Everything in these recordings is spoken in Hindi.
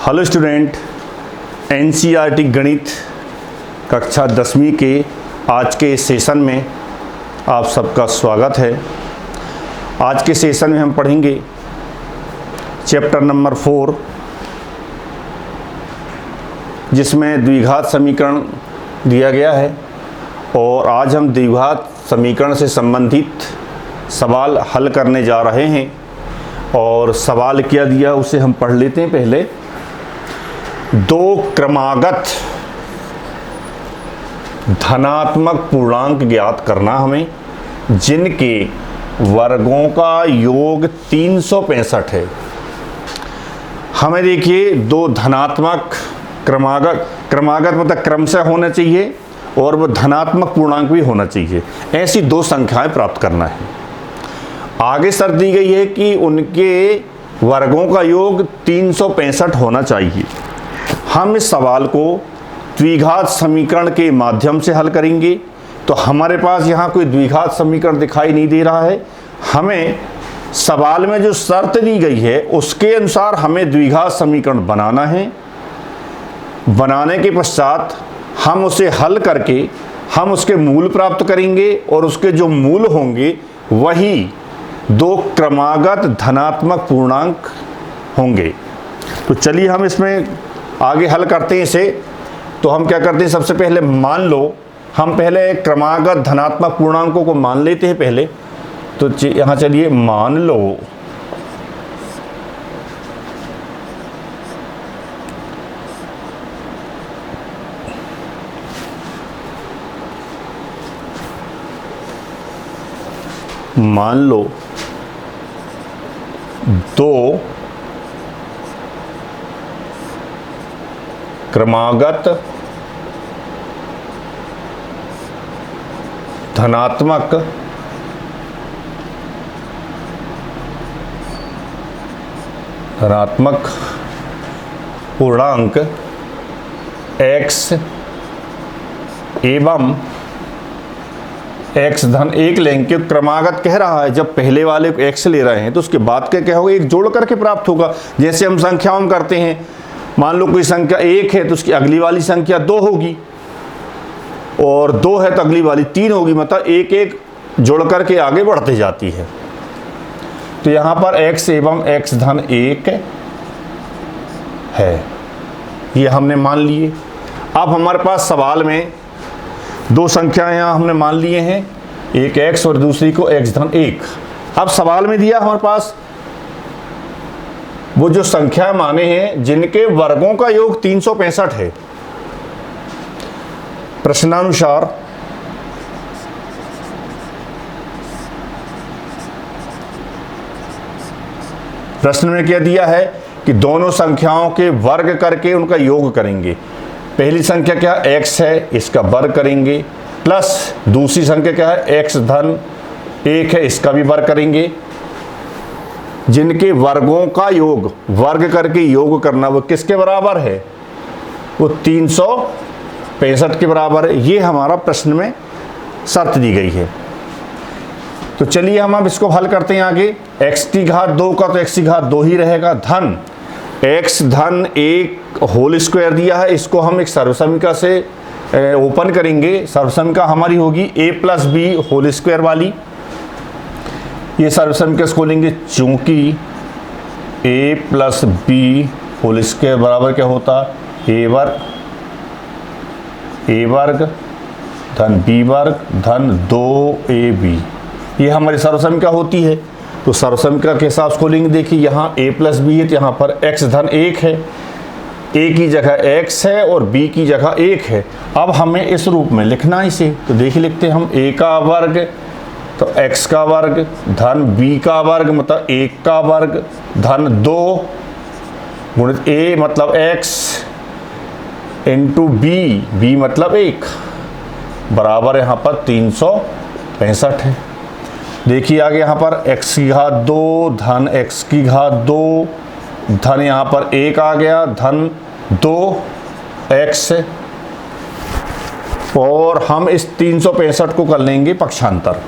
हेलो स्टूडेंट, एनसीईआरटी गणित कक्षा 10वीं के आज के सेशन में आप सबका स्वागत है। आज के सेशन में हम पढ़ेंगे चैप्टर नंबर 4, जिसमें द्विघात समीकरण दिया गया है और आज हम द्विघात समीकरण से संबंधित सवाल हल करने जा रहे हैं। और सवाल क्या दिया उसे हम पढ़ लेते हैं। पहले दो क्रमागत धनात्मक पूर्णांक ज्ञात करना हमें, जिनके वर्गों का योग 365 है। हमें देखिए दो धनात्मक क्रमागत मतलब क्रम से होना चाहिए और वो धनात्मक पूर्णांक भी होना चाहिए, ऐसी दो संख्याएं प्राप्त करना है। आगे शर्त दी गई है कि उनके वर्गों का योग 365 होना चाहिए। हम इस सवाल को द्विघात समीकरण के माध्यम से हल करेंगे। तो हमारे पास यहाँ कोई द्विघात समीकरण दिखाई नहीं दे रहा है। हमें सवाल में जो शर्त दी गई है उसके अनुसार हमें द्विघात समीकरण बनाना है। बनाने के पश्चात हम उसे हल करके हम उसके मूल प्राप्त करेंगे और उसके जो मूल होंगे वही दो क्रमागत धनात्मक पूर्णांक होंगे। तो चलिए हम इसमें आगे हल करते हैं इसे। तो हम क्या करते हैं, सबसे पहले मान लो, हम पहले क्रमागत धनात्मक पूर्णांकों को मान लेते हैं पहले। तो यहाँ चलिए मान लो दो क्रमागत धनात्मक पूर्णांक x एवं x धन 1 लेंगे। क्रमागत कह रहा है, जब पहले वाले को x ले रहे हैं तो उसके बाद क्या होगा, एक जोड़ करके प्राप्त होगा। जैसे हम संख्याओं में करते हैं, मान लो कोई संख्या 1 है तो उसकी अगली वाली संख्या 2 होगी, और 2 है तो अगली वाली 3 होगी। मतलब एक एक जोड़ करके आगे बढ़ते जाती है। तो यहाँ पर x एवं x धन 1 है, ये हमने मान लिए। अब हमारे पास सवाल में दो संख्याएं यहाँ हमने मान लिए हैं, एक x और दूसरी को x धन 1। अब सवाल में दिया हमारे पास वो जो संख्या माने हैं जिनके वर्गों का योग 365 है। प्रश्नानुसार प्रश्न में क्या दिया है कि दोनों संख्याओं के वर्ग करके उनका योग करेंगे। पहली संख्या क्या है, x है, इसका वर्ग करेंगे, प्लस दूसरी संख्या क्या है, x धन 1 है, इसका भी वर्ग करेंगे। जिनके वर्गों का योग वर्ग करके योग करना वो किसके बराबर है, वो 365 के बराबर है। ये हमारा प्रश्न में शर्त दी गई है। तो चलिए हम अब इसको हल करते हैं आगे। x की घात 2 का तो x की घात 2 ही रहेगा, धन x धन 1 होल स्क्वायर दिया है। इसको हम एक सर्वसमीका से ओपन करेंगे। सर्वसमीका हमारी होगी a plus B whole square वाली। ये सर्वसमीका खोलेंगे, चूंकि a plus B whole square बराबर क्या होता, a वर्ग धन b वर्ग धन 2ab। ये हमारी सर्वसमीका होती है। तो सर्वसमीका के हिसाब से खोलेंगे। देखिए यहाँ a प्लस बी है तो यहाँ पर x धन 1 है, a की जगह x है और b की जगह 1 है। अब हमें इस रूप में लिखना है इसे। तो देखिए लिखते हैं हम a का वर्ग तो x का वर्ग धन b का वर्ग मतलब 1 का वर्ग धन 2 गुणित a मतलब x इंटू b मतलब 1 बराबर यहाँ पर 365 है। देखिए आगे यहाँ पर x की घात 2 धन x की घात 2 धन यहाँ पर 1 आ गया धन 2x, और हम इस 365 को कर लेंगे पक्षांतर।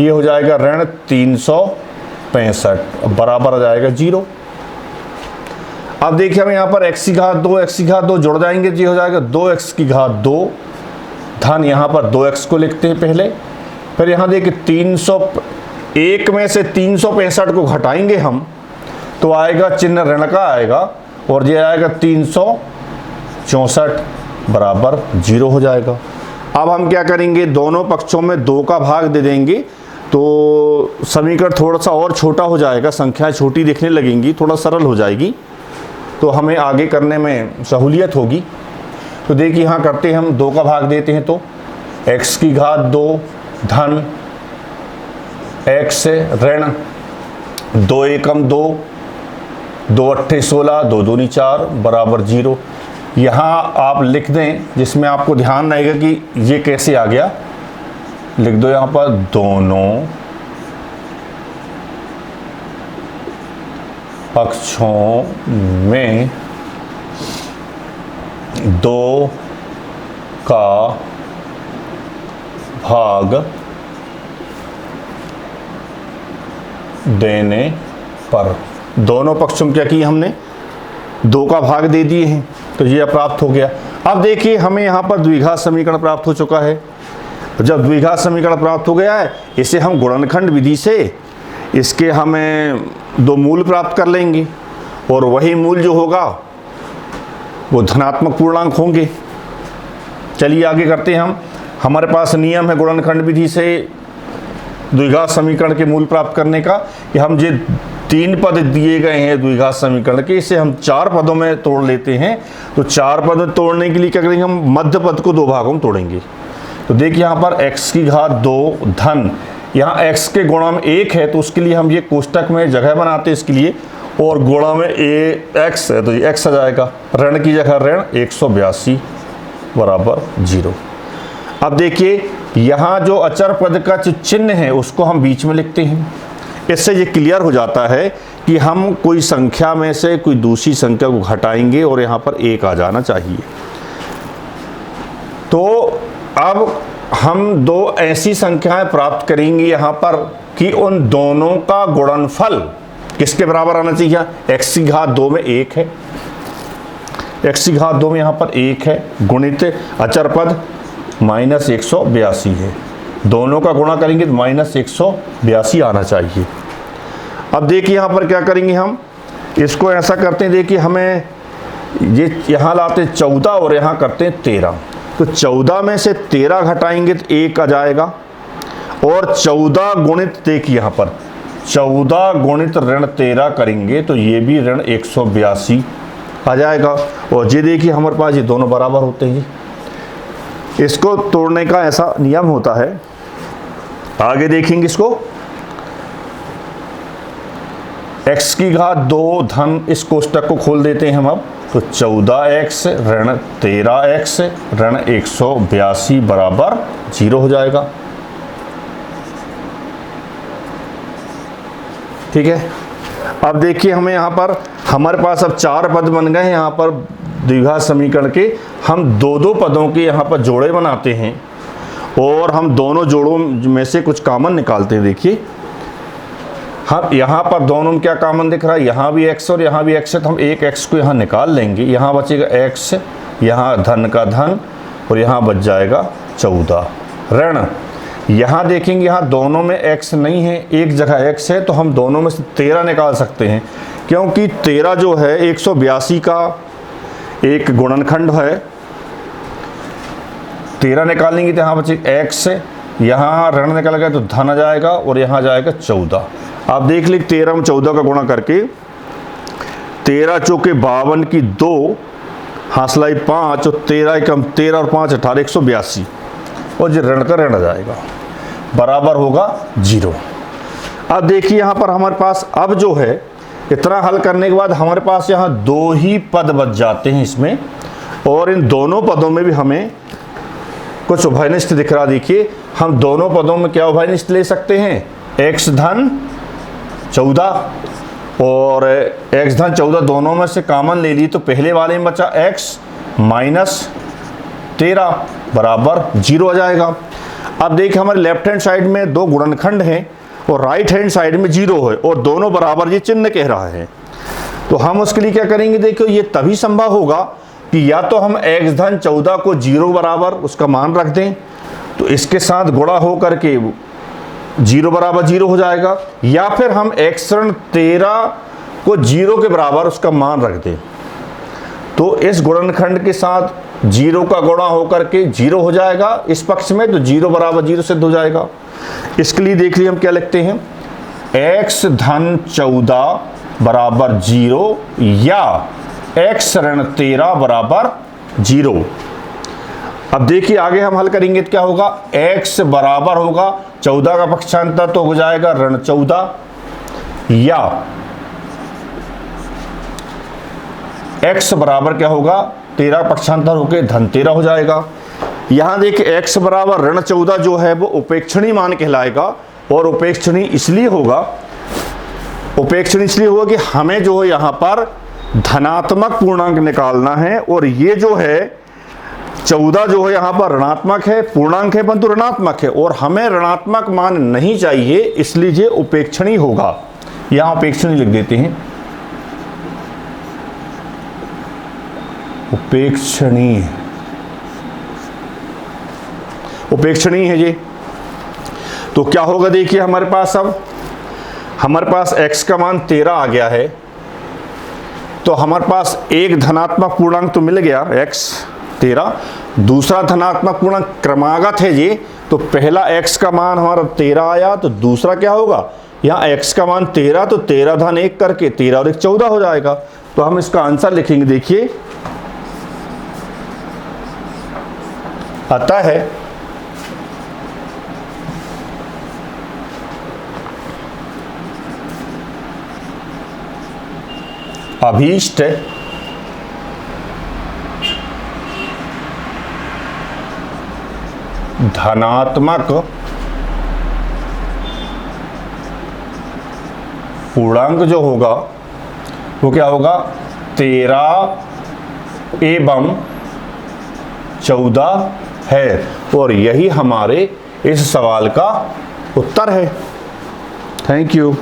ये हो जाएगा ऋण 365 बराबर आ जाएगा 0। अब देखिए हमें यहाँ पर x की घात 2 x की घात 2 जोड़ जाएंगे, ये हो जाएगा 2x की घात 2 धन यहाँ पर 2x को लिखते हैं पहले, फिर यहाँ देखिए 301 में से 365 को घटाएंगे हम तो आएगा चिन्ह ऋण का आएगा और ये आएगा 364 बराबर 0 हो जाएगा। अब हम क्या करेंगे, दोनों पक्षों में 2 का भाग दे देंगे तो समीकरण थोड़ा सा और छोटा हो जाएगा, संख्याएं छोटी दिखने लगेंगी, थोड़ा सरल हो जाएगी, तो हमें आगे करने में सहूलियत होगी। तो देखिए यहाँ करते हैं हम 2 का भाग देते हैं तो x की घात 2 धन x ऋण 2 एकम 2 2 अट्ठे 16 2 दूनी 4 बराबर 0। यहाँ आप लिख दें जिसमें आपको ध्यान रहेगा कि ये कैसे आ गया, लिख दो यहाँ पर दोनों पक्षों में 2 का भाग देने पर, दोनों पक्षों में क्या किया हमने 2 का भाग दे दिए हैं तो ये प्राप्त हो गया। अब देखिए हमें यहाँ पर द्विघात समीकरण प्राप्त हो चुका है। जब द्विघात समीकरण प्राप्त हो गया है इसे हम गुणनखंड विधि से इसके हमें 2 मूल प्राप्त कर लेंगे और वही मूल जो होगा वो धनात्मक पूर्णांक होंगे। चलिए आगे करते हैं हम। हमारे पास नियम है गुणनखंड विधि से द्विघात समीकरण के मूल प्राप्त करने का कि हम जो 3 पद दिए गए हैं द्विघात समीकरण के, इसे हम 4 पदों में तोड़ लेते हैं। तो 4 पद में तोड़ने के लिए क्या करेंगे, हम मध्य पद को 2 भागों में तोड़ेंगे। तो देखिए यहाँ पर x की घात 2 धन, यहाँ x के गुणा में 1 है तो उसके लिए हम ये कोष्टक में जगह बनाते हैं इसके लिए, और गुणा में x है तो ये x आ जाएगा, ऋण की जगह ऋण 182 बराबर 0। अब देखिए यहाँ जो अचर पद का जो चिन्ह है उसको हम बीच में लिखते हैं। इससे ये क्लियर हो जाता है कि हम कोई संख्या में से कोई दूसरी संख्या को घटाएंगे और यहाँ पर 1 आ जाना चाहिए। तो अब हम 2 ऐसी संख्याएं प्राप्त करेंगे यहाँ पर कि उन दोनों का गुणनफल किसके बराबर आना चाहिए। x की घात 2 में 1 है, x की घात 2 में यहाँ पर 1 है, गुणित अचर पद -182 है, दोनों का गुणा करेंगे तो -182 आना चाहिए। अब देखिए यहाँ पर क्या करेंगे, हम इसको ऐसा करते हैं, देखिए हमें ये यहाँ लाते 14 और यहाँ करते हैं 13, तो 14 में से 13 घटाएंगे तो 1 आ जाएगा, और 14 गुणित देखिए यहाँ पर 14 गुणित ऋण 13 करेंगे तो ये भी ऋण 182 आ जाएगा। और ये देखिए हमारे पास ये दोनों बराबर होते हैं। इसको तोड़ने का ऐसा नियम होता है, आगे देखेंगे इसको। x की घात 2 धन, इस कोष्टक को खोल देते हैं हम अब, तो 14x ऋण 13x ऋण 182 बराबर 0 हो जाएगा। ठीक है। अब देखिए हमें यहाँ पर हमारे पास अब 4 पद बन गए हैं यहाँ पर द्विघात समीकरण के। हम 2-2 पदों के यहाँ पर जोड़े बनाते हैं और हम दोनों जोड़ों में से कुछ कॉमन निकालते हैं। देखिए हम यहाँ पर दोनों में क्या कॉमन दिख रहा है, यहाँ भी x और यहाँ भी x है, तो हम एक x को यहाँ निकाल लेंगे। यहाँ बचेगा x, यहाँ धन का धन और यहाँ बच जाएगा 14 ऋण। यहाँ देखेंगे यहाँ दोनों में x नहीं है, एक जगह x है, तो हम दोनों में से 13 निकाल सकते हैं, क्योंकि 13 जो है 182 का एक गुणनखंड है। 13 निकालेंगे तो यहाँ बचेगा x, यहाँ ऋण निकल गया तो धन आ जाएगा और यहाँ जाएगा 14। आप देख लीजिए 13 में 14 का गुणा करके 13 चौके 52 की 2 हासलाई 5 और 13 एकम 13 और 5 18 182 और जो ऋण का ऋण आ जाएगा बराबर होगा 0। अब देखिए यहाँ पर हमारे पास अब जो है इतना हल करने के बाद हमारे पास यहाँ 2 ही पद बच जाते हैं इसमें, और इन दोनों पदों में भी हमें कुछ उभयनिष्ठ दिख रहा। देखिए हम दोनों पदों में क्या उभयनिष्ठ ले सकते हैं, x धन 14 और x धन 14 दोनों में से कॉमन ले ली तो पहले वाले में बचा x माइनस 13 बराबर 0 आ जाएगा। अब देखिए हमारे लेफ्ट हैंड साइड में 2 गुणनखंड हैं और राइट हैंड साइड में 0 है और दोनों बराबर ये चिन्ह कह रहा है। तो हम उसके लिए क्या करेंगे, देखो ये तभी संभव होगा कि या तो हम x धन 14 को 0 बराबर उसका मान रख दें, तो इसके साथ गुणा हो करके 0 बराबर 0 हो जाएगा, या फिर हम x ऋण 13 को 0 के बराबर उसका मान रख दें, तो इस गुणनखंड के साथ 0 का गुणा होकर के 0 हो जाएगा इस पक्ष में, तो 0 बराबर 0 सिद्ध हो जाएगा। इसके लिए देख लिए हम क्या लिखते हैं, x धन 14 बराबर 0 या x ऋण 13 बराबर 0। अब देखिए आगे हम हल करेंगे तो क्या होगा, x बराबर होगा 14 का पक्षांतर तो हो जाएगा ऋण 14, या x बराबर क्या होगा 13 पक्षांतर होकर धन 13 हो जाएगा। यहां देखिए x बराबर ऋण 14 जो है वो उपेक्षणीय मान कहलाएगा, और उपेक्षणीय इसलिए होगा कि हमें जो है यहां पर धनात्मक पूर्णांक निकालना है, और ये जो है 14 जो है यहां पर ऋणात्मक है, पूर्णांक है परंतु ऋणात्मक है, और हमें ऋणात्मक मान नहीं चाहिए, इसलिए ये उपेक्षणीय होगा। यहां उपेक्षणीय लिख देते हैं, उपेक्षणीय है ये। तो क्या होगा देखिए हमारे पास, अब हमारे पास x का मान 13 आ गया है, तो हमारे पास एक धनात्मक पूर्णांक तो मिल गया x 13, दूसरा धनात्मक पूर्णांक क्रमागत है ये, तो पहला x का मान हमारा 13 आया, तो दूसरा क्या होगा, यहाँ x का मान 13, तो 13 धन 1 करके 13 और 1 14 हो जाएगा। तो हम इसका आंसर लिखेंगे, देखिए अतः है अभीष्ट धनात्मक पूर्णांक जो होगा वो क्या होगा, 13 एवं 14 है, और यही हमारे इस सवाल का उत्तर है। Thank you.